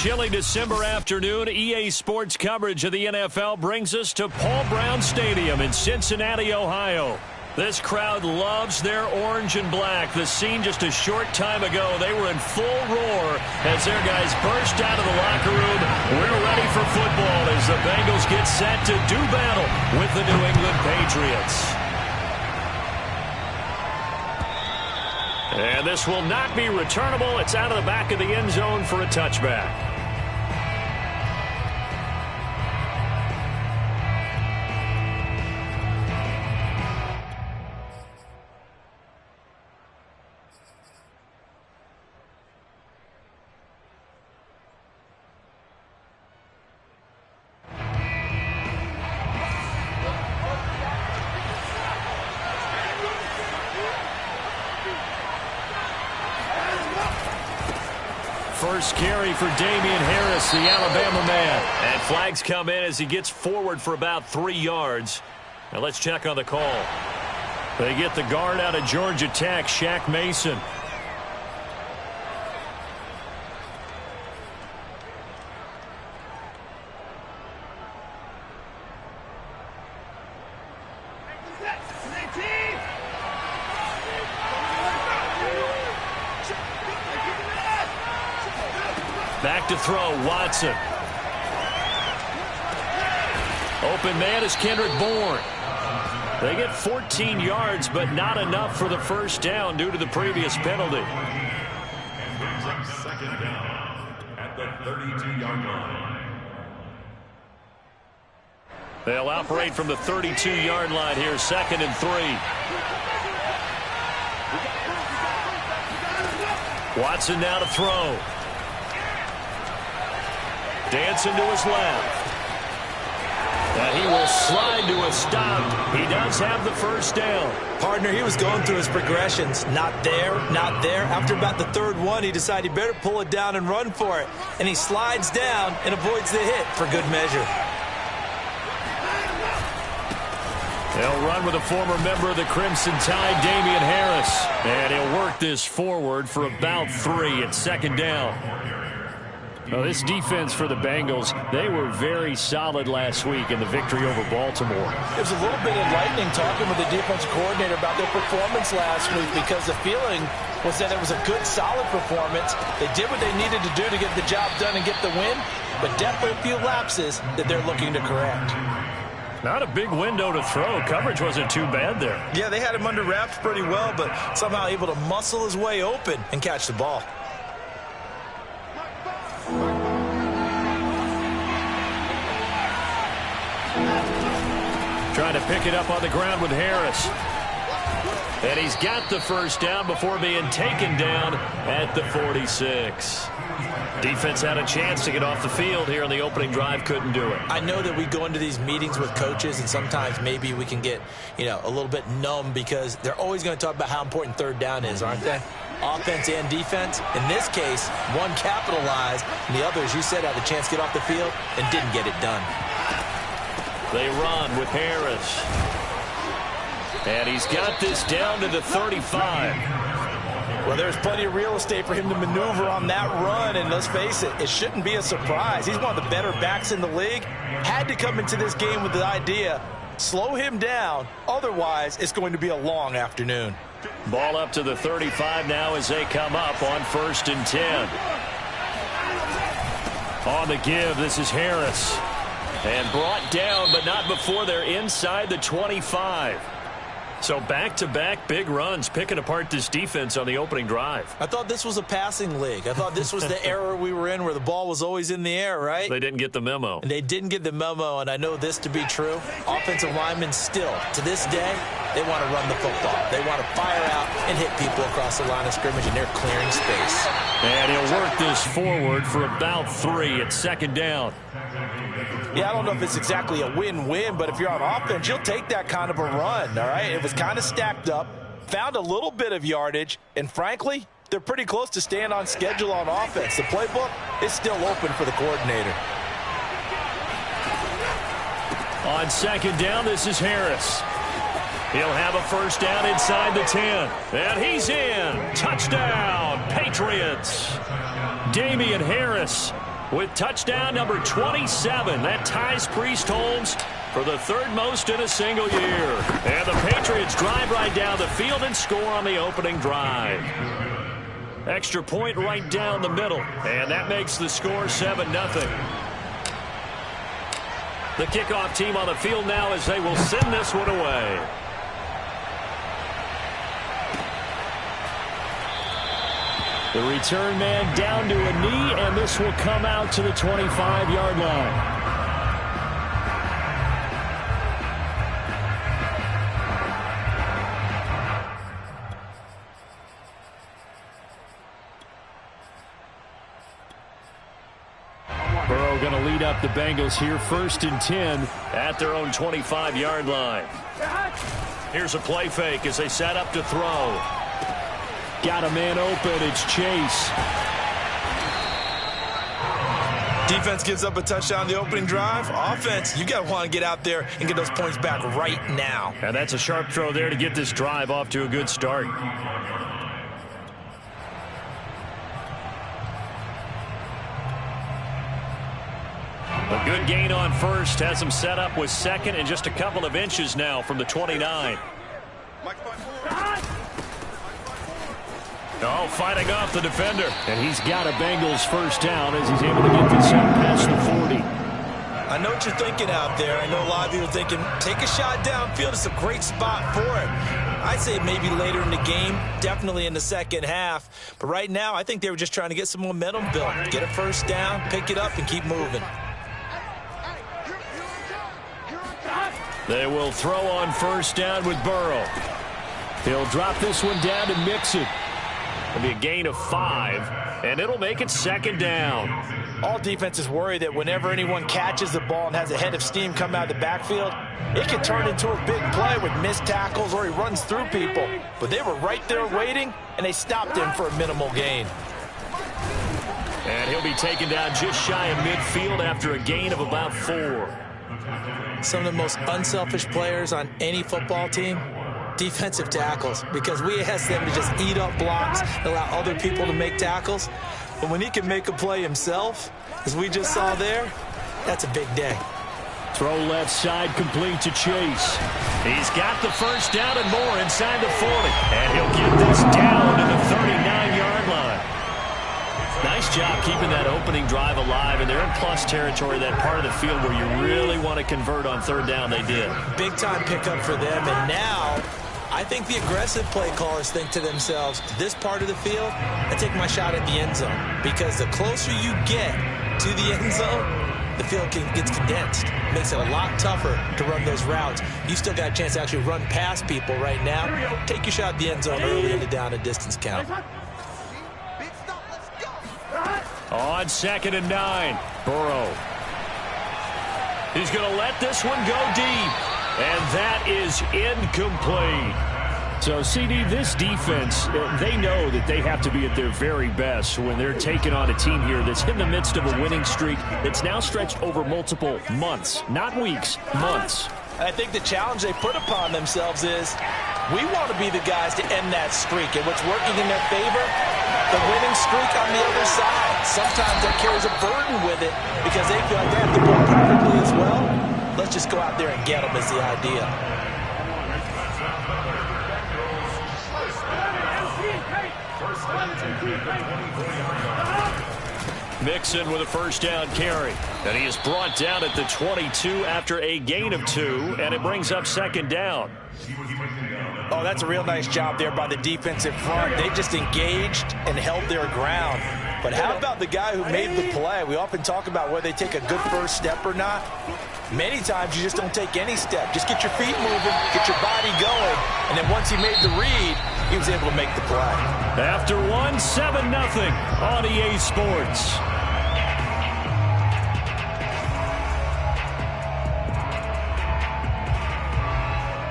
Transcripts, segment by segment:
chilly December afternoon, EA Sports coverage of the NFL brings us to Paul Brown Stadium in Cincinnati, Ohio. This crowd loves their orange and black. The scene just a short time ago, they were in full roar as their guys burst out of the locker room. We're ready for football as the Bengals get set to do battle with the New England Patriots. And this will not be returnable. It's out of the back of the end zone for a touchback. First carry for Damian Harris, the Alabama man. And flags come in as he gets forward for about 3 yards. Now let's check on the call. They get the guard out of Georgia Tech, Shaq Mason. Back to throw, Watson. Open man is Kendrick Bourne. They get 14 yards, but not enough for the first down due to the previous penalty. Second down at the 32-yard line. They'll operate from the 32-yard line here, 2nd and 3. Watson now to throw. Dancing to his left. And he will slide to a stop. He does have the first down. Partner, he was going through his progressions. Not there, not there. After about the third one, he decided he better pull it down and run for it. And he slides down and avoids the hit for good measure. They'll run with a former member of the Crimson Tide, Damian Harris. And he'll work this forward for about 3 at 2nd down. Well, this defense for the Bengals, they were very solid last week in the victory over Baltimore. It was a little bit enlightening talking with the defensive coordinator about their performance last week because the feeling was that it was a good, solid performance. They did what they needed to do to get the job done and get the win, but definitely a few lapses that they're looking to correct. Not a big window to throw. Coverage wasn't too bad there. Yeah, they had him under wraps pretty well, but somehow able to muscle his way open and catch the ball. Trying to pick it up on the ground with Harris. And he's got the first down before being taken down at the 46. Defense had a chance to get off the field here on the opening drive, couldn't do it. I know that we go into these meetings with coaches, and sometimes maybe we can get, a little bit numb because they're always going to talk about how important third down is, aren't they? Offense and defense. In this case, one capitalized, and the other, as you said, had a chance to get off the field and didn't get it done. They run with Harris. And he's got this down to the 35. Well, there's plenty of real estate for him to maneuver on that run, and let's face it, it shouldn't be a surprise. He's one of the better backs in the league. Had to come into this game with the idea, slow him down, otherwise it's going to be a long afternoon. Ball up to the 35 now as they come up on 1st and 10. On the give, this is Harris. And brought down, but not before they're inside the 25. So back-to-back big runs, picking apart this defense on the opening drive. I thought this was a passing league. I thought this was the era we were in where the ball was always in the air, right? They didn't get the memo. And they didn't get the memo, and I know this to be true. Offensive linemen still, to this day, they want to run the football. They want to fire out and hit people across the line of scrimmage, and they're clearing space. And he'll work this forward for about 3 at 2nd down. Yeah, I don't know if it's exactly a win-win, but if you're on offense, you'll take that kind of a run, all right? It was kind of stacked up, found a little bit of yardage, and frankly, they're pretty close to staying on schedule on offense. The playbook is still open for the coordinator. On 2nd down, this is Harris. He'll have a first down inside the 10. And he's in. Touchdown, Patriots. Damian Harris with touchdown number 27. That ties Priest Holmes for the third most in a single year. And the Patriots drive right down the field and score on the opening drive. Extra point right down the middle, and that makes the score 7-0. The kickoff team on the field now as they will send this one away. The return man down to a knee, and this will come out to the 25-yard line. Burrow going to lead up the Bengals here, 1st and 10 at their own 25-yard line. Here's a play fake as they set up to throw. Got a man open. It's Chase. Defense gives up a touchdown the opening drive. Offense, you got to want to get out there and get those points back right now. And that's a sharp throw there to get this drive off to a good start. A good gain on first has them set up with second and just a couple of inches now from the 29. Oh, fighting off the defender. And he's got a Bengals first down as he's able to get this out past the 40. I know what you're thinking out there. I know a lot of you are thinking, take a shot downfield. It's a great spot for it. I'd say maybe later in the game, definitely in the second half. But right now, I think they were just trying to get some momentum built. Get a first down, pick it up, and keep moving. They will throw on first down with Burrow. He'll drop this one down to Mixon. It'll be a gain of 5, and it'll make it second down. All defenses worry that whenever anyone catches the ball and has a head of steam come out of the backfield, it can turn into a big play with missed tackles or he runs through people. But they were right there waiting, and they stopped him for a minimal gain. And he'll be taken down just shy of midfield after a gain of about 4. Some of the most unselfish players on any football team, defensive tackles, because we ask them to just eat up blocks and allow other people to make tackles. But when he can make a play himself, as we just saw there, that's a big day. Throw left side complete to Chase. He's got the first down and more inside the 40. And he'll get this down to the 39-yard line. Nice job keeping that opening drive alive, and they're in plus territory, that part of the field where you really want to convert on third down. They did. Big-time pickup for them, and now I think the aggressive play callers think to themselves, this part of the field, I take my shot at the end zone, because the closer you get to the end zone, the field gets condensed. It makes it a lot tougher to run those routes. You still got a chance to actually run past people right now. Take your shot at the end zone early in the down and distance count. On 2nd and 9, Burrow. He's going to let this one go deep. And that is incomplete. So, CD, this defense, they know that they have to be at their very best when they're taking on a team here that's in the midst of a winning streak that's now stretched over multiple months, not weeks, months. And I think the challenge they put upon themselves is we want to be the guys to end that streak. And what's working in their favor, the winning streak on the other side. Sometimes that carries a burden with it because they feel like they have to play perfectly as well. Let's just go out there and get them is the idea. Mixon with a first down carry. And he is brought down at the 22 after a gain of 2, and it brings up second down. Oh, that's a real nice job there by the defensive front. They just engaged and held their ground. But how about the guy who made the play? We often talk about whether they take a good first step or not. Many times you just don't take any step. Just get your feet moving, get your body going, and then once he made the read, he was able to make the play. After 1, 7-0 on EA Sports.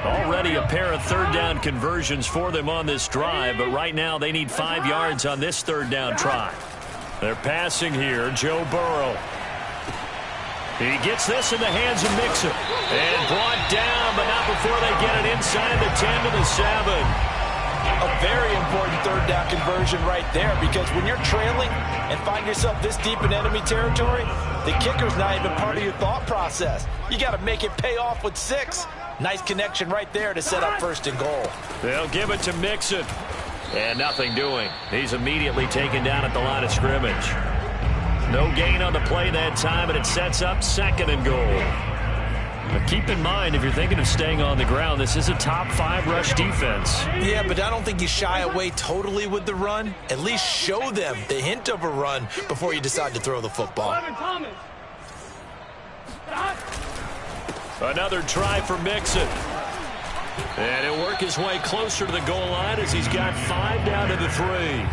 Already a pair of third down conversions for them on this drive, but right now they need 5 yards on this third down try. They're passing here, Joe Burrow. He gets this in the hands of Mixon. And brought down, but not before they get it inside the 10 to the 7. A very important third down conversion right there, because when you're trailing and find yourself this deep in enemy territory, the kicker's not even part of your thought process. You got to make it pay off with 6. Nice connection right there to set up 1st and goal. They'll give it to Mixon. And nothing doing. He's immediately taken down at the line of scrimmage. No gain on the play that time, and it sets up 2nd and goal. But keep in mind, if you're thinking of staying on the ground, this is a top 5 rush defense. Yeah, but I don't think you shy away totally with the run. At least show them the hint of a run before you decide to throw the football. Another try for Mixon. And he'll work his way closer to the goal line as he's got 5 down to the 3.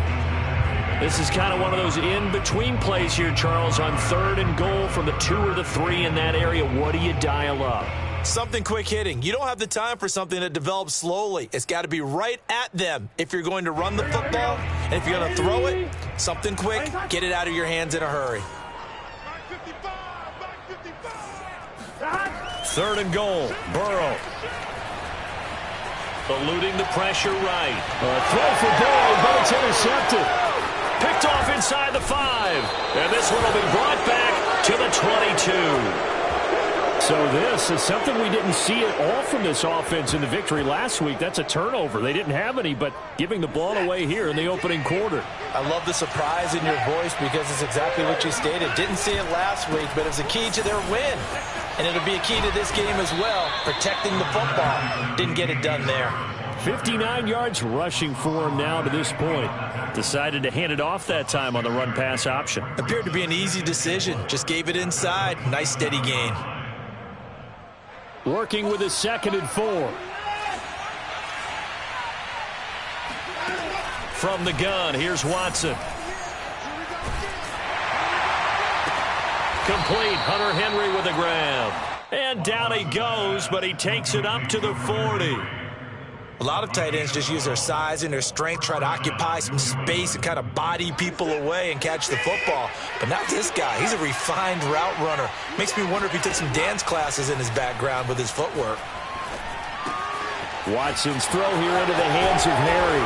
This is kind of one of those in-between plays here, Charles, on 3rd and goal from the 2 or the 3 in that area. What do you dial up? Something quick hitting. You don't have the time for something that develops slowly. It's got to be right at them if you're going to run the football. And if you're going to throw it, something quick, get it out of your hands in a hurry. 3rd and goal, Burrow. Eluding the pressure right. Throw for Burrow, but it's intercepted. Picked off inside the 5. And this one will be brought back to the 22. So this is something we didn't see at all from this offense in the victory last week. That's a turnover. They didn't have any, but giving the ball away here in the opening quarter. I love the surprise in your voice because it's exactly what you stated. Didn't see it last week, but it was a key to their win. And it'll be a key to this game as well, protecting the football. Didn't get it done there. 59 yards rushing for him now to this point. Decided to hand it off that time on the run-pass option. Appeared to be an easy decision. Just gave it inside. Nice steady gain. Working with his 2nd and 4. From the gun, here's Watson. Complete. Hunter Henry with a grab. And down he goes, but he takes it up to the 40. A lot of tight ends just use their size and their strength, try to occupy some space and kind of body people away and catch the football. But not this guy. He's a refined route runner. Makes me wonder if he took some dance classes in his background with his footwork. Watson's throw here into the hands of Harry.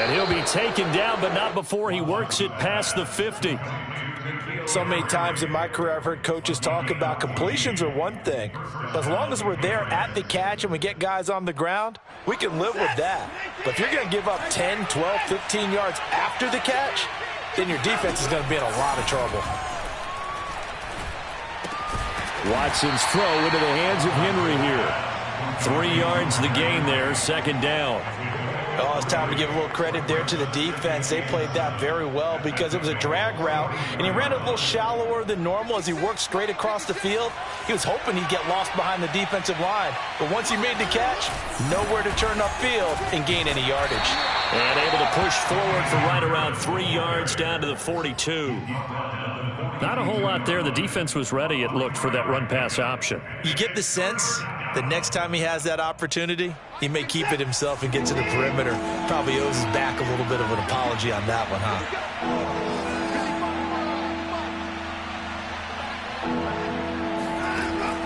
And he'll be taken down, but not before he works it past the 50. So many times in my career I've heard coaches talk about completions are one thing. But as long as we're there at the catch and we get guys on the ground, we can live with that. But if you're going to give up 10, 12, 15 yards after the catch, then your defense is going to be in a lot of trouble. Watson's throw into the hands of Henry here. 3 yards the gain there, 2nd down. Oh, it's time to give a little credit there to the defense. They played that very well because it was a drag route, and he ran it a little shallower than normal as he worked straight across the field. He was hoping he'd get lost behind the defensive line, but once he made the catch, nowhere to turn upfield and gain any yardage. And able to push forward for right around 3 yards down to the 42. Not a whole lot there. The defense was ready, it looked, for that run-pass option. You get the sense that next time he has that opportunity, he may keep it himself and get to the perimeter. Probably owes his back a little bit of an apology on that one, huh?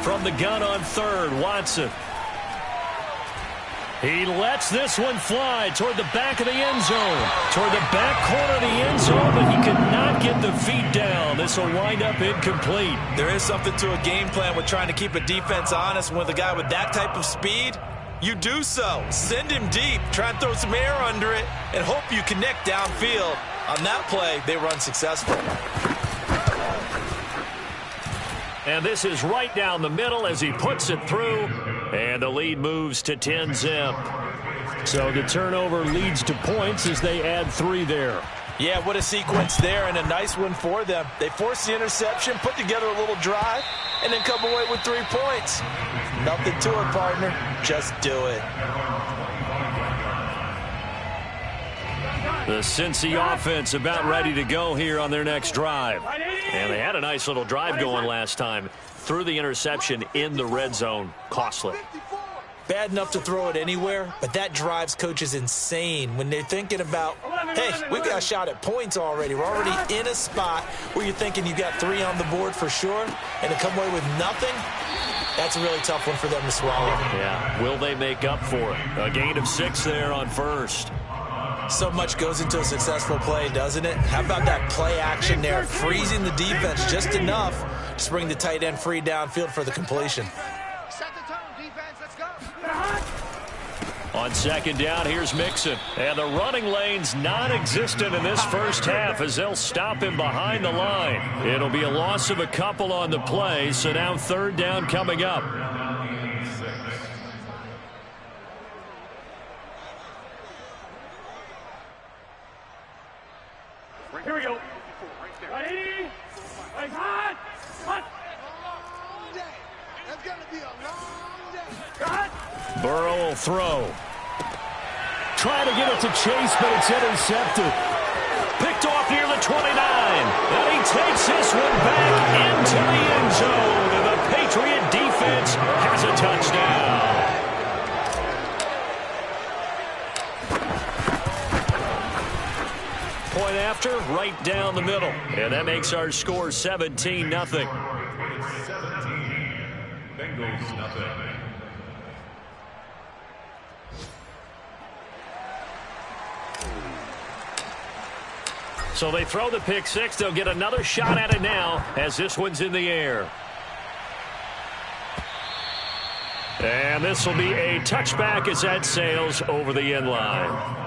From the gun on 3rd, Watson. He lets this one fly toward the back of the end zone. Toward the back corner of the end zone, but he could not get the feet down. This will wind up incomplete. There is something to a game plan with trying to keep a defense honest. With a guy with that type of speed, you do so. Send him deep. Try and throw some air under it and hope you connect downfield. On that play, they were unsuccessful. And this is right down the middle as he puts it through. And the lead moves to 10-zip. So the turnover leads to points as they add 3 there. Yeah, what a sequence there, and a nice one for them. They forced the interception, put together a little drive, and then come away with 3 points. Nothing to it, partner. Just do it. The Cincy offense about ready to go here on their next drive. And they had a nice little drive going last time. Threw the interception in the red zone. Costly. Bad enough to throw it anywhere, but that drives coaches insane when they're thinking about, hey, we've got a shot at points already. We're already in a spot where you're thinking you got 3 on the board for sure, and to come away with nothing, That's a really tough one for them to swallow. Yeah, will they make up for it? A gain of 6 there on first. So much goes into a successful play, doesn't it? How about that play action there, freezing the defense just enough to bring the tight end free downfield for the completion. Set the tone, defense, let's go. On second down, here's Mixon. And the running lane's non-existent in this first half as they'll stop him behind the line. It'll be a loss of a couple on the play, so now third down coming up. Here we go. Ready? Hot. Long day. That's going to be a long day. Burrow will throw. Trying to get it to Chase, but it's intercepted. Picked off near the 29. And he takes this one back into the end zone. And the Patriot defense has a touchdown. Point after, right down the middle. And that makes our score 17-0. 17. Bengals nothing. So they throw the pick six. They'll get another shot at it now as this one's in the air. And this will be a touchback as that sails over the end line.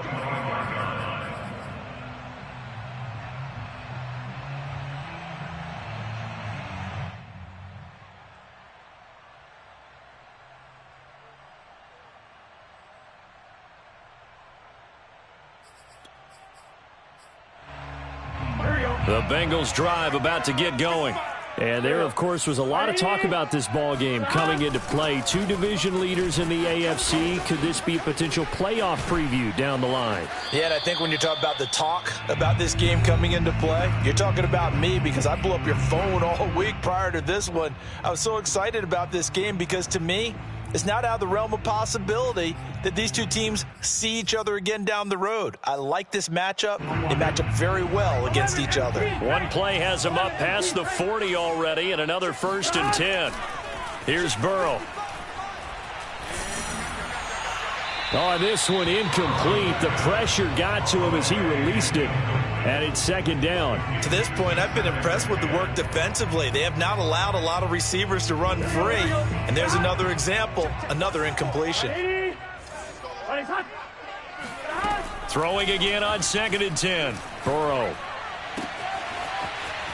The Bengals drive about to get going. And there, of course, was a lot of talk about this ball game coming into play. Two division leaders in the AFC. Could this be a potential playoff preview down the line? Yeah, and I think when you talk about the talk about this game coming into play, you're talking about me because I blew up your phone all week prior to this one. I was so excited about this game because, to me, it's not out of the realm of possibility that these two teams see each other again down the road. I like this matchup. They match up very well against each other. One play has them up past the 40 already, and another 1st and 10. Here's Burrow. Oh, this one incomplete. The pressure got to him as he released it. And it's second down. To this point, I've been impressed with the work defensively. They have not allowed a lot of receivers to run free. And there's another example, another incompletion. Throwing again on 2nd and 10. Burrow.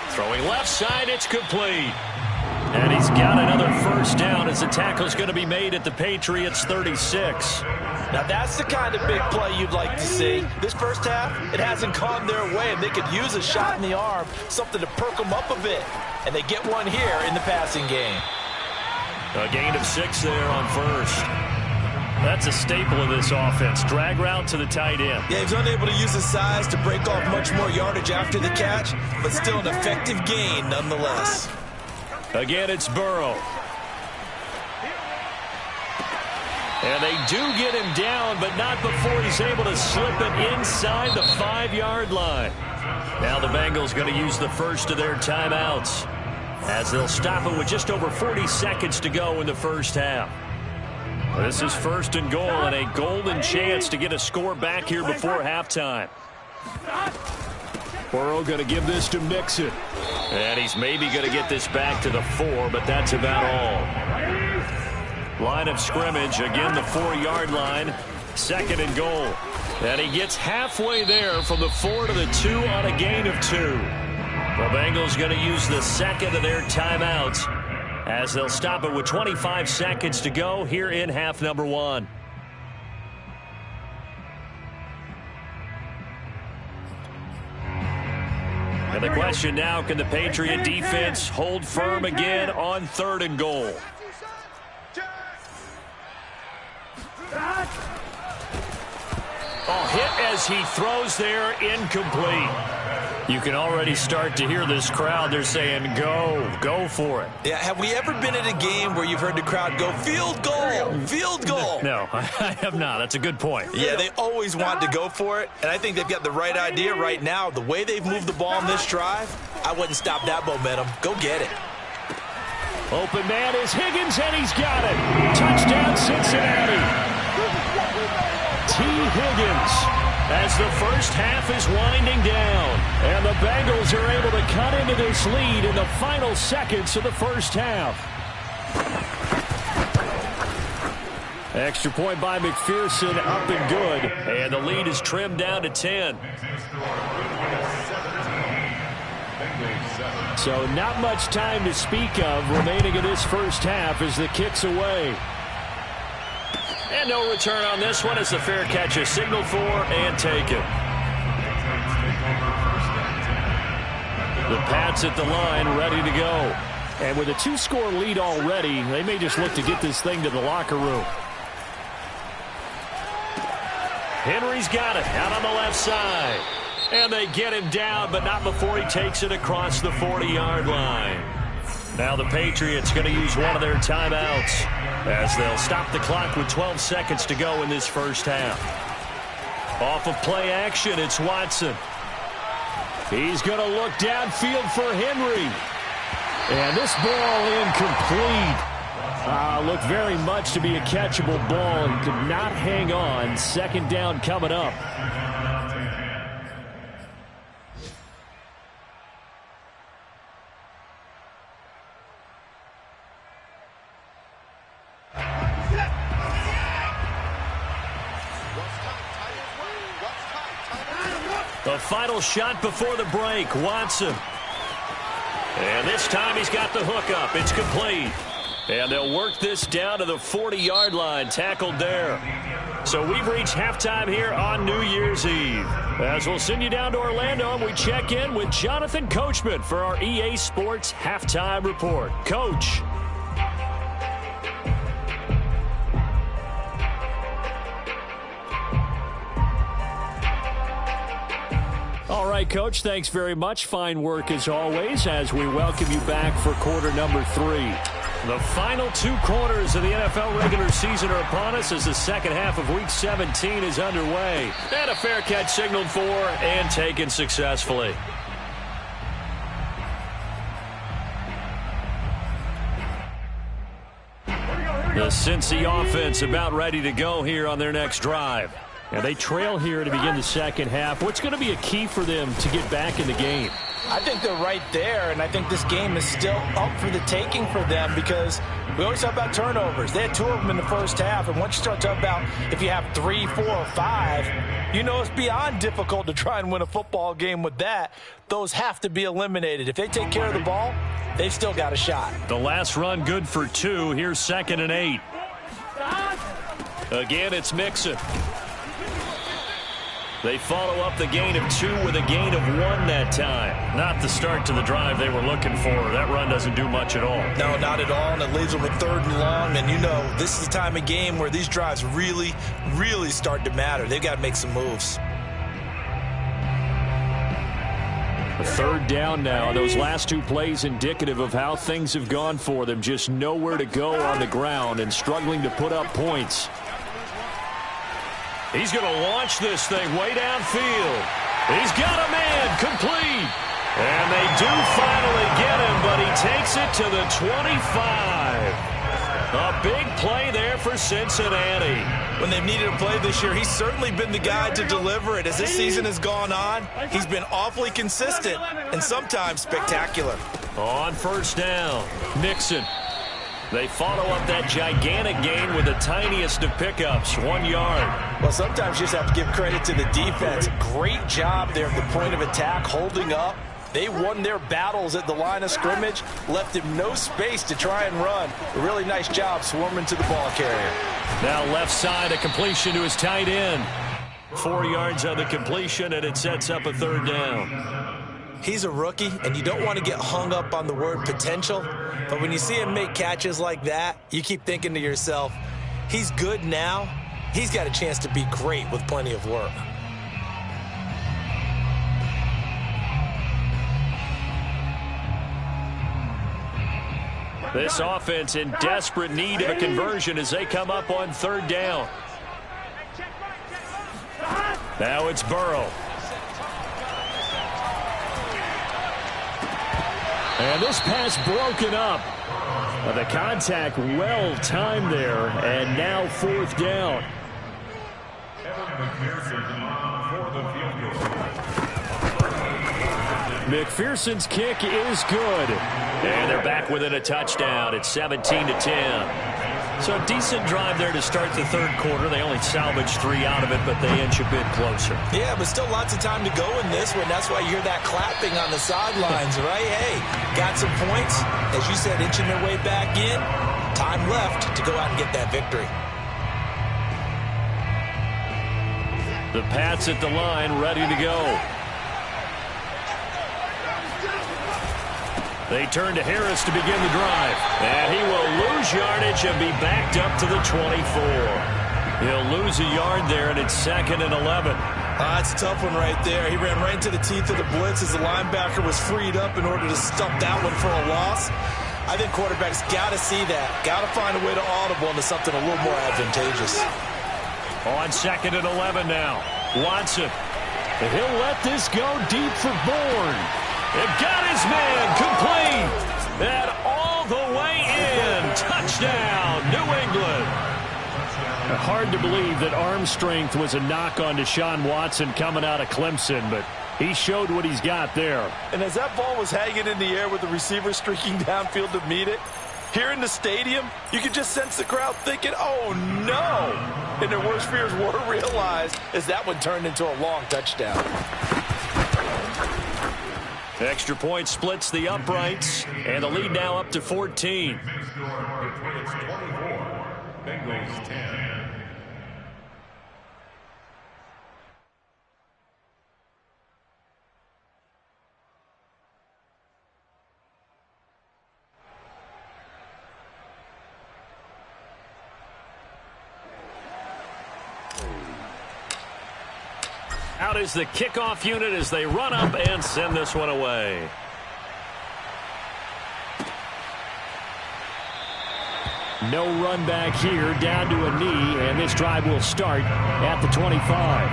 Throwing left side, it's complete. And he's got another 1st down as the tackle's going to be made at the Patriots 36. Now that's the kind of big play you'd like to see. This first half, it hasn't gone their way, and they could use a shot in the arm, something to perk them up a bit. And they get one here in the passing game. A gain of 6 there on 1st. That's a staple of this offense. Drag route to the tight end. Yeah, he's unable to use his size to break off much more yardage after the catch, but still an effective gain nonetheless. Again, it's Burrow. And they do get him down, but not before he's able to slip it inside the 5-yard line. Now the Bengals going to use the first of their timeouts as they'll stop it with just over 40 seconds to go in the first half. This is 1st and goal and a golden chance to get a score back here before halftime. Burrow going to give this to Mixon. And he's maybe going to get this back to the 4, but that's about all. Line of scrimmage, again the 4-yard line, 2nd and goal. And he gets halfway there from the 4 to the 2 on a gain of 2. The Bengals going to use the 2nd of their timeouts as they'll stop it with 25 seconds to go here in half number 1. And the question now, can the Patriot defense hold firm again on 3rd and goal? Oh, hit as he throws there, incomplete. You can already start to hear this crowd. They're saying, go for it. Yeah, have we ever been at a game where you've heard the crowd go, field goal, field goal? No, I have not. That's a good point. Yeah, they always want to go for it, and I think they've got the right idea right now. The way they've moved the ball in this drive, I wouldn't stop that momentum. Go get it. Open man is Higgins, and he's got it. Touchdown, Cincinnati. T. Higgins, as the first half is winding down. And the Bengals are able to cut into this lead in the final seconds of the first half. Extra point by McPherson, up and good. And the lead is trimmed down to 10. So not much time to speak of remaining in this first half as the kick's away. And no return on this one as the fair catch is signaled for and taken. The Pats at the line, ready to go. And with a 2-score lead already, they may just look to get this thing to the locker room. Henry's got it out on the left side. And they get him down, but not before he takes it across the 40-yard line. Now the Patriots going to use one of their timeouts as they'll stop the clock with 12 seconds to go in this first half. Off of play action, it's Watson. He's going to look downfield for Henry. And this ball incomplete. Looked very much to be a catchable ball and could not hang on. Second down coming up. The final shot before the break, Watson. And this time he's got the hook up. It's complete. And they'll work this down to the 40-yard line, tackled there. So we've reached halftime here on New Year's Eve. As we'll send you down to Orlando, and we check in with Jonathan Coachman for our EA Sports Halftime Report. Coach. All right, Coach, thanks very much. Fine work as always as we welcome you back for quarter number 3. The final 2 quarters of the NFL regular season are upon us as the second half of Week 17 is underway. And a fair catch signaled for and taken successfully. The Cincy offense about ready to go here on their next drive. And they trail here to begin the second half. What's going to be a key for them to get back in the game? I think they're right there, and I think this game is still up for the taking for them because we always talk about turnovers. They had 2 of them in the first half, and once you start talking about if you have 3, 4, or 5, you know it's beyond difficult to try and win a football game with that. Those have to be eliminated. If they take care of the ball, they've still got a shot. The last run good for 2. Here's 2nd and 8. Again, it's Mixon. They follow up the gain of 2 with a gain of 1 that time. Not the start to the drive they were looking for. That run doesn't do much at all. No, not at all, and it leaves them with 3rd and long. And you know, this is the time of game where these drives really, really start to matter. They've got to make some moves. A 3rd down now. Those last 2 plays indicative of how things have gone for them. Just nowhere to go on the ground and struggling to put up points. He's going to launch this thing way downfield. He's got a man complete. And they do finally get him, but he takes it to the 25. A big play there for Cincinnati. When they've needed a play this year, he's certainly been the guy to deliver it. As this season has gone on, he's been awfully consistent and sometimes spectacular. On 1st down, Mixon. They follow up that gigantic gain with the tiniest of pickups, 1 yard. Well, sometimes you just have to give credit to the defense. Great job there at the point of attack, holding up. They won their battles at the line of scrimmage, left him no space to try and run. A really nice job swarming to the ball carrier. Now left side, a completion to his tight end. 4 yards on the completion, and it sets up a 3rd down. He's a rookie, and you don't want to get hung up on the word potential. But when you see him make catches like that, you keep thinking to yourself, he's good now. He's got a chance to be great with plenty of work. This offense in desperate need of a conversion as they come up on 3rd down. Now it's Burrow. And this pass broken up. The contact well timed there, and now fourth down. McPherson's kick is good. And they're back within a touchdown. It's 17-10. So a decent drive there to start the third quarter. They only salvaged 3 out of it, but they inch a bit closer. Yeah, but still lots of time to go in this one. That's why you hear that clapping on the sidelines, right? Hey, got some points. As you said, inching their way back in. Time left to go out and get that victory. The Pats at the line, ready to go. They turn to Harris to begin the drive. And he will lose yardage and be backed up to the 24. He'll lose a yard there, and it's 2nd and 11. That's a tough one right there. He ran right into the teeth of the blitz as the linebacker was freed up in order to stop that one for a loss. I think quarterbacks got to see that. Got to find a way to audible into something a little more advantageous. On 2nd and 11 now. Watson. And he'll let this go deep for Bourne. It got his man complete. And all the way in. Touchdown, New England. Hard to believe that arm strength was a knock on Deshaun Watson coming out of Clemson, but he showed what he's got there. And as that ball was hanging in the air with the receiver streaking downfield to meet it, here in the stadium, you could just sense the crowd thinking, oh, no. And their worst fears were realized as that one turned into a long touchdown. Extra point splits the uprights, and the lead now up to 14. It's 24. Bengals 10. Out is the kickoff unit as they run up and send this one away. No run back here, down to a knee, and this drive will start at the 25.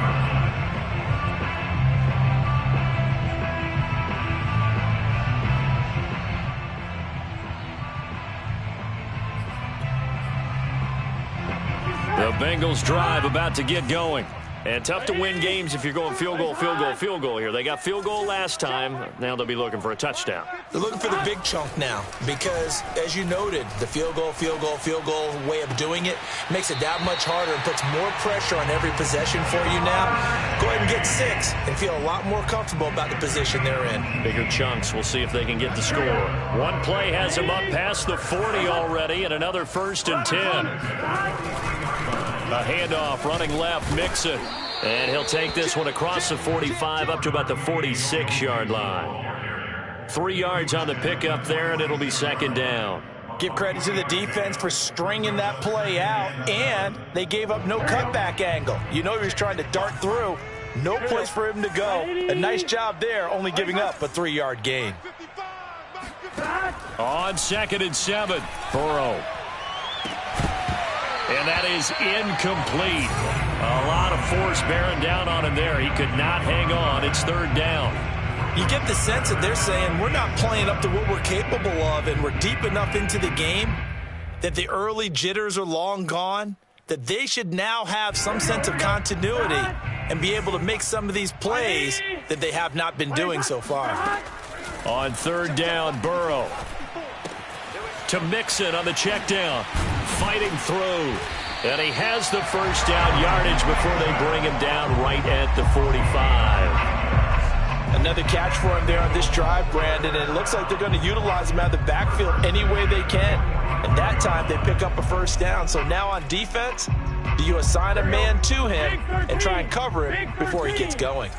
The Bengals drive about to get going. And tough to win games if you're going field goal, field goal, field goal here. They got field goal last time. Now they'll be looking for a touchdown. They're looking for the big chunk now because, as you noted, the field goal way of doing it makes it that much harder and puts more pressure on every possession for you now. Go ahead and get 6 and feel a lot more comfortable about the position they're in. Bigger chunks. We'll see if they can get the score. One play has them up past the 40 already, and another 1st and 10. A handoff running left, Mixon. And he'll take this one across the 45 up to about the 46-yard line. 3 yards on the pickup there, and it'll be 2nd down. Give credit to the defense for stringing that play out, and they gave up no cutback angle. You know he was trying to dart through. No place for him to go. A nice job there, only giving up a 3-yard gain. On 2nd and 7, Burrow. And that is incomplete. A lot of force bearing down on him there. He could not hang on. It's 3rd down. You get the sense that they're saying we're not playing up to what we're capable of, and we're deep enough into the game that the early jitters are long gone, that they should now have some sense of continuity and be able to make some of these plays that they have not been doing so far. On 3rd down, Burrow. To Mixon on the check down. Fighting through. And he has the 1st down yardage before they bring him down right at the 45. Another catch for him there on this drive, Brandon, and it looks like they're going to utilize him out of the backfield any way they can. And that time they pick up a 1st down. So now on defense, do you assign a man to him and try and cover him before he gets going?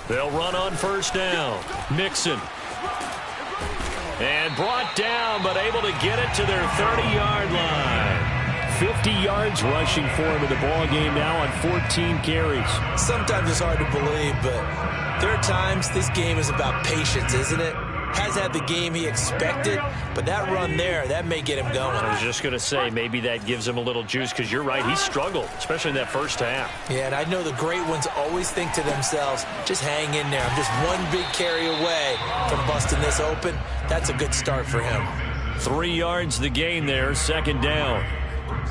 They'll run on 1st down. Mixon. And brought down, but able to get it to their 30-yard line. 50 yards rushing for him in the ball game now on 14 carries. Sometimes it's hard to believe, but there are times this game is about patience, isn't it? has had the game he expected, but that run there, that may get him going. I was just going to say, maybe that gives him a little juice, because you're right, he struggled, especially in that first half. Yeah, and I know the great ones always think to themselves, just hang in there. I'm just one big carry away from busting this open. That's a good start for him. 3 yards the gain there, second down.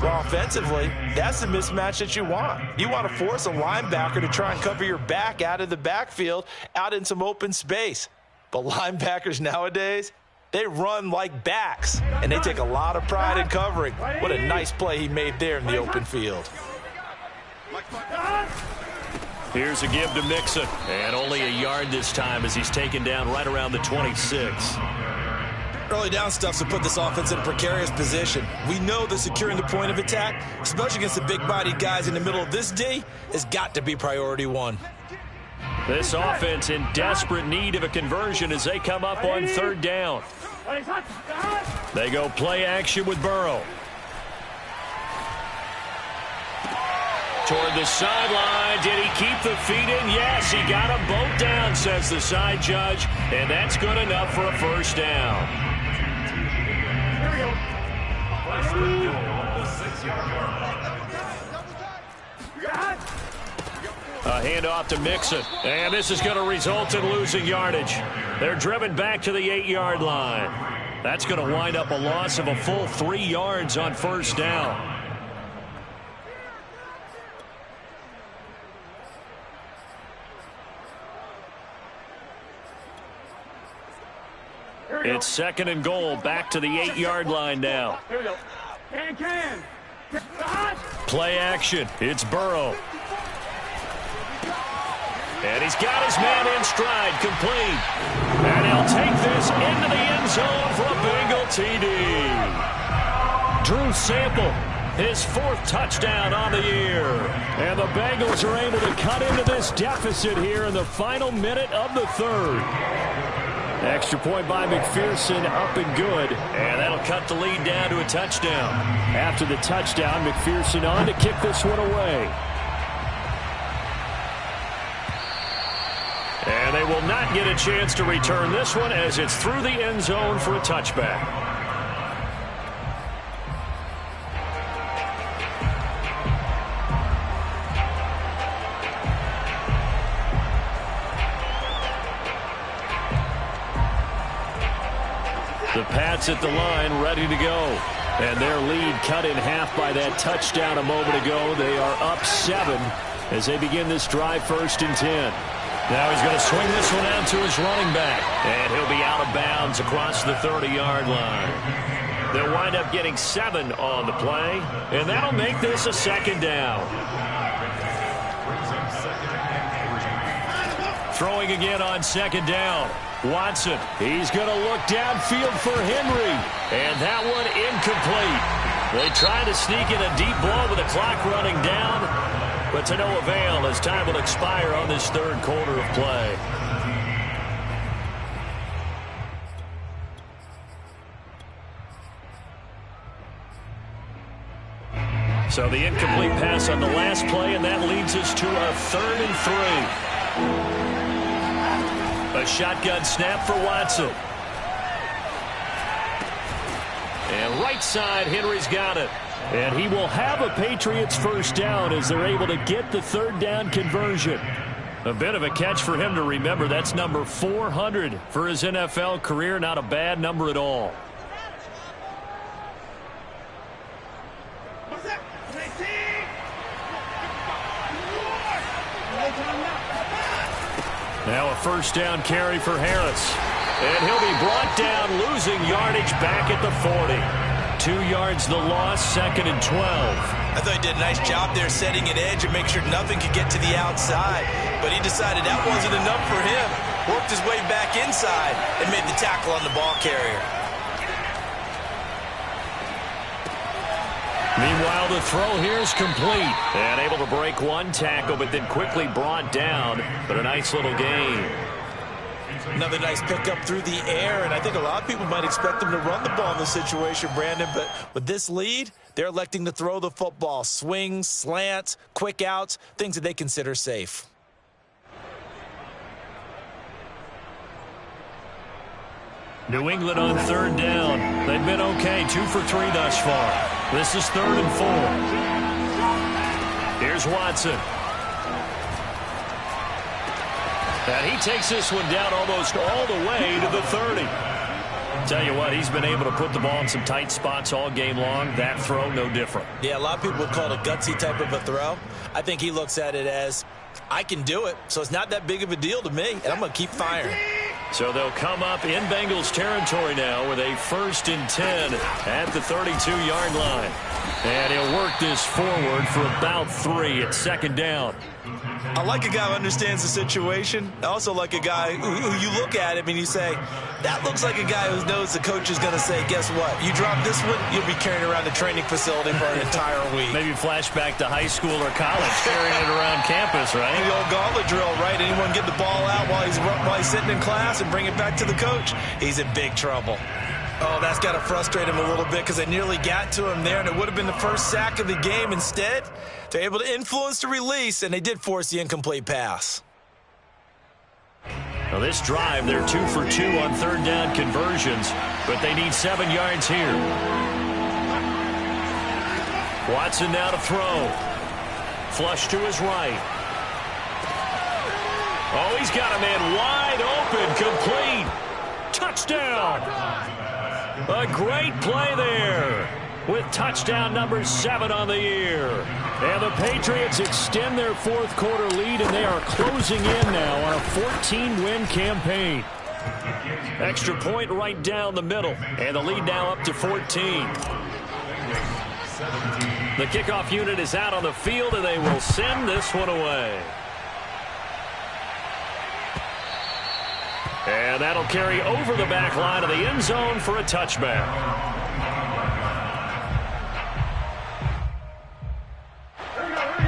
Well, offensively, that's the mismatch that you want. You want to force a linebacker to try and cover your back out of the backfield, out in some open space. But linebackers nowadays, they run like backs, and they take a lot of pride in covering. What a nice play he made there in the open field. Here's a give to Mixon, and only a yard this time as he's taken down right around the 26. Early down stuff to put this offense in a precarious position. We know that securing the point of attack, especially against the big-bodied guys in the middle of this D, has got to be priority one. This offense in desperate need of a conversion as they come up on third down. They go play action with Burrow. Toward the sideline. Did he keep the feet in? Yes, he got them both down, says the side judge, and that's good enough for a first down. A handoff to Mixon, and this is going to result in losing yardage. They're driven back to the 8-yard line. That's going to wind up a loss of a full 3 yards on first down. It's second and goal, back to the 8-yard line now. Play action. It's Burrow. And he's got his man in stride, complete. And he'll take this into the end zone for a Bengal TD. Drew Sample, his 4th touchdown on the year. And the Bengals are able to cut into this deficit here in the final minute of the 3rd. Extra point by McPherson, up and good. And that'll cut the lead down to a touchdown. After the touchdown, McPherson on to kick this one away. And they will not get a chance to return this one as it's through the end zone for a touchback. The Pats at the line, ready to go. And their lead cut in half by that touchdown a moment ago. They are up 7 as they begin this drive, 1st and 10. Now he's going to swing this one out to his running back. And he'll be out of bounds across the 30-yard line. They'll wind up getting 7 on the play. And that'll make this a second down. Throwing again on second down. Watson, he's going to look downfield for Henry. And that one incomplete. They try to sneak in a deep ball with the clock running down. But to no avail as time will expire on this 3rd quarter of play. So the incomplete pass on the last play, and that leads us to a 3rd and 3. A shotgun snap for Watson. And right side, Henry's got it. And he will have a Patriots first down as they're able to get the 3rd down conversion. A bit of a catch for him to remember. That's number 400 for his NFL career. Not a bad number at all. Now a first down carry for Harris. And he'll be brought down, losing yardage back at the 40. 2 yards the loss, 2nd and 12. I thought he did a nice job there setting an edge and make sure nothing could get to the outside. But he decided that wasn't enough for him. Worked his way back inside and made the tackle on the ball carrier. Meanwhile, the throw here is complete. And able to break one tackle, but then quickly brought down. But a nice little gain. Another nice pickup through the air, and I think a lot of people might expect them to run the ball in this situation, Brandon, but with this lead, they're electing to throw the football. Swings, slants, quick outs, things that they consider safe. New England on third down. They've been okay, 2 for 3 thus far. This is 3rd and 4. Here's Watson. And he takes this one down almost all the way to the 30. Tell you what, he's been able to put the ball in some tight spots all game long. That throw, no different. Yeah, a lot of people would call it a gutsy type of a throw. I think he looks at it as, I can do it, so it's not that big of a deal to me, and I'm going to keep firing. So they'll come up in Bengals territory now with a 1st and 10 at the 32-yard line. And he'll work this forward for about 3 at 2nd down. I like a guy who understands the situation. I also like a guy who you look at him and you say, that looks like a guy who knows the coach is going to say, guess what? You drop this one, you'll be carrying around the training facility for an entire week. Maybe flashback to high school or college, carrying it around campus, right? The old gauntlet drill, right? Anyone get the ball out while he's sitting in class and bring it back to the coach? He's in big trouble. Oh, that's got to frustrate him a little bit because they nearly got to him there, and it would have been the first sack of the game. Instead, they're able to influence the release, and they did force the incomplete pass. Now this drive, they're 2 for 2 on 3rd down conversions, but they need 7 yards here. Watson now to throw. Flush to his right. Oh, he's got a man wide open, complete. Touchdown. A great play there with touchdown number 7 on the year. And the Patriots extend their 4th quarter lead, and they are closing in now on a 14-win campaign. Extra point right down the middle, and the lead now up to 14. The kickoff unit is out on the field, and they will send this one away. And that'll carry over the back line of the end zone for a touchback.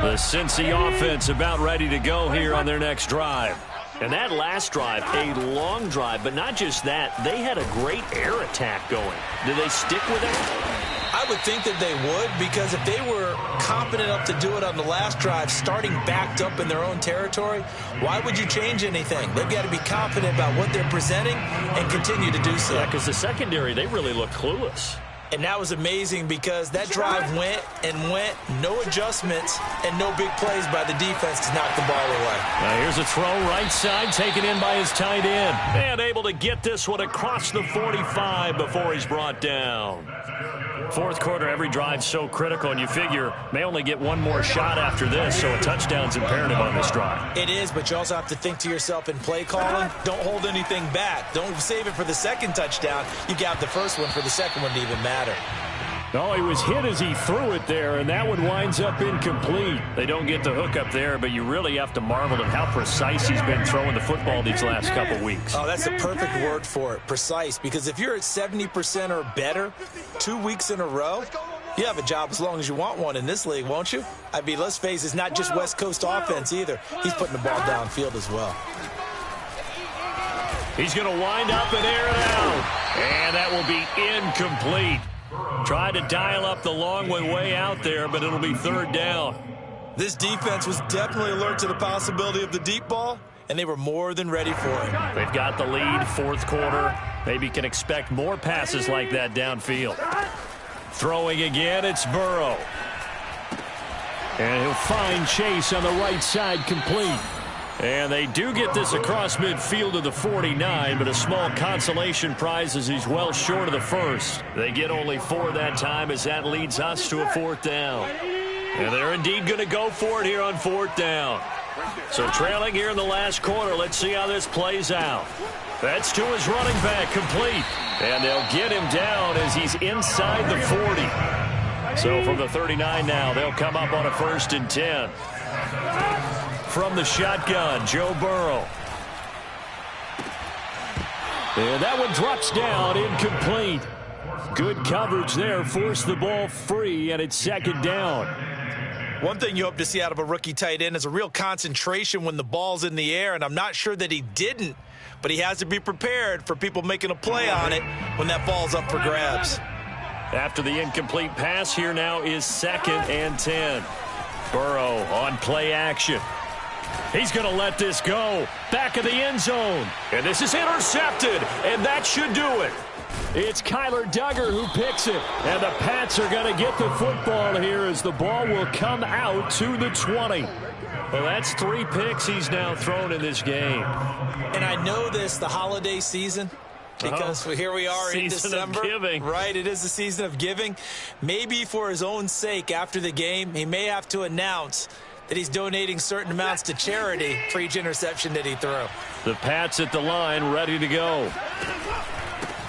The Cincy offense about ready to go here on their next drive. And that last drive, a long drive, but not just that. They had a great air attack going. Do they stick with it? I would think that they would, because if they were competent enough to do it on the last drive, starting backed up in their own territory, why would you change anything? They've got to be confident about what they're presenting and continue to do so. Yeah, because the secondary, they really look clueless. And that was amazing because that drive went and went, no adjustments, and no big plays by the defense to knock the ball away. Now here's a throw right side, taken in by his tight end. And able to get this one across the 45 before he's brought down. 4th quarter, every drive's so critical, and you figure may only get one more shot after this, so a touchdown's imperative on this drive. It is, but you also have to think to yourself in play calling, don't hold anything back. Don't save it for the second touchdown. You got the first one for the second one to even matter. No, he was hit as he threw it there, and that one winds up incomplete. They don't get the hook up there, but you really have to marvel at how precise he's been throwing the football these last couple weeks. Oh, that's the perfect word for it, precise, because if you're at 70% or better 2 weeks in a row, you have a job as long as you want one in this league, won't you? I mean, let's face it, it's not just West Coast offense either. He's putting the ball downfield as well. He's going to wind up and air it out, and that will be incomplete. Tried to dial up the long way out there, but it'll be 3rd down. This defense was definitely alert to the possibility of the deep ball, and they were more than ready for it. They've got the lead, 4th quarter. Maybe can expect more passes like that downfield. Throwing again, it's Burrow. And he'll find Chase on the right side, complete. And they do get this across midfield to the 49, but a small consolation prize as he's well short of the first. They get only 4 that time as that leads us to a 4th down. And they're indeed going to go for it here on 4th down. So trailing here in the last quarter, let's see how this plays out. That's to his running back, complete. And they'll get him down as he's inside the 40. So from the 39 now, they'll come up on a 1st and 10. From the shotgun, Joe Burrow. And that one drops down, incomplete. Good coverage there, forced the ball free, and it's 2nd down. One thing you hope to see out of a rookie tight end is a real concentration when the ball's in the air, and I'm not sure that he didn't, but he has to be prepared for people making a play on it when that ball's up for grabs. After the incomplete pass, here now is 2nd and 10. Burrow on play action. He's going to let this go. Back of the end zone. And this is intercepted. And that should do it. It's Kyler Duggar who picks it. And the Pats are going to get the football here as the ball will come out to the 20. Well, that's 3 picks he's now thrown in this game. And I know this, the holiday season, because here we are in December. Season of giving. Right, it is the season of giving. Maybe for his own sake after the game, he may have to announce that he's donating certain amounts to charity for each interception that he threw. The Pats at the line, ready to go.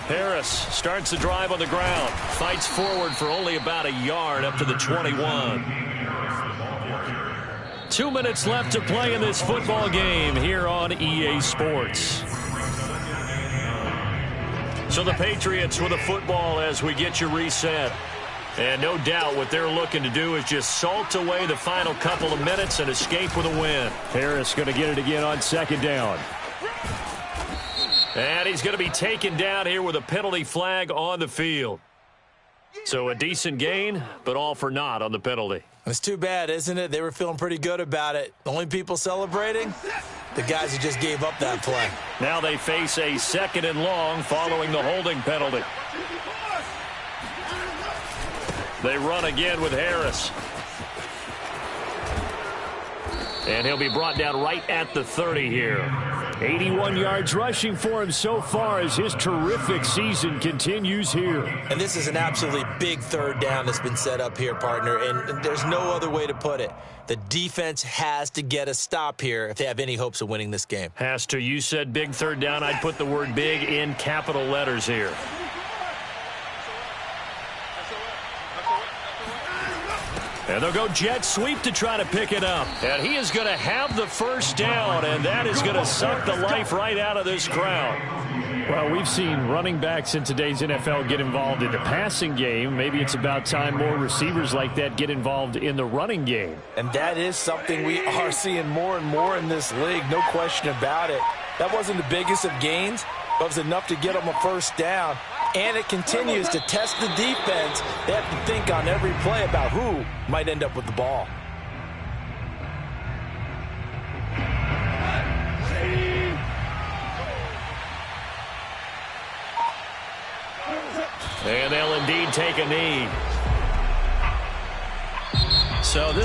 Harris starts the drive on the ground. Fights forward for only about a yard up to the 21. 2 minutes left to play in this football game here on EA Sports. So the Patriots with a football as we get you reset. And no doubt what they're looking to do is just salt away the final couple of minutes and escape with a win. Harris going to get it again on 2nd down. And he's going to be taken down here with a penalty flag on the field. So a decent gain, but all for naught on the penalty. It's too bad, isn't it? They were feeling pretty good about it. The only people celebrating, the guys who just gave up that play. Now they face a 2nd and long following the holding penalty. They run again with Harris. And he'll be brought down right at the 30 here. 81 yards rushing for him so far as his terrific season continues here. And this is an absolutely big 3rd down that's been set up here, partner, and there's no other way to put it. The defense has to get a stop here if they have any hopes of winning this game. Has to. You said big 3rd down. I'd put the word big in capital letters here. And they'll go jet sweep to try to pick it up. And he is going to have the 1st down, and that is going to suck the life right out of this crowd. Well, we've seen running backs in today's NFL get involved in the passing game. Maybe it's about time more receivers like that get involved in the running game. And that is something we are seeing more and more in this league, no question about it. That wasn't the biggest of gains, but it was enough to get them a 1st down. And it continues to test the defense. They have to think on every play about who might end up with the ball. And they'll indeed take a knee. So this